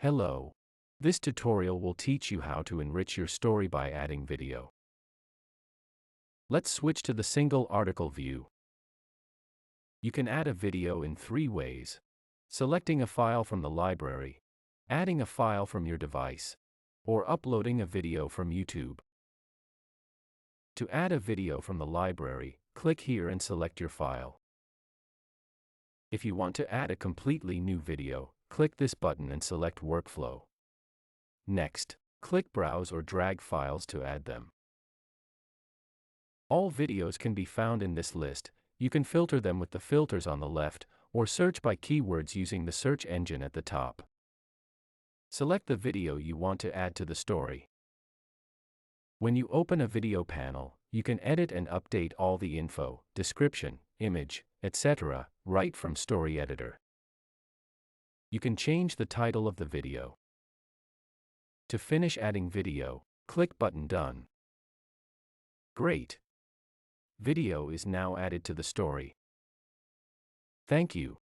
Hello. This tutorial will teach you how to enrich your story by adding video. Let's switch to the single article view. You can add a video in 3 ways: selecting a file from the library, adding a file from your device, or uploading a video from YouTube. To add a video from the library, click here and select your file. If you want to add a completely new video, click this button and select Workflow. Next, click Browse or drag files to add them. All videos can be found in this list. You can filter them with the filters on the left, or search by keywords using the search engine at the top. Select the video you want to add to the story. When you open a video panel, you can edit and update all the info, description, image, etc., right from Story Editor. You can change the title of the video. To finish adding video, click button Done. Great! Video is now added to the story. Thank you.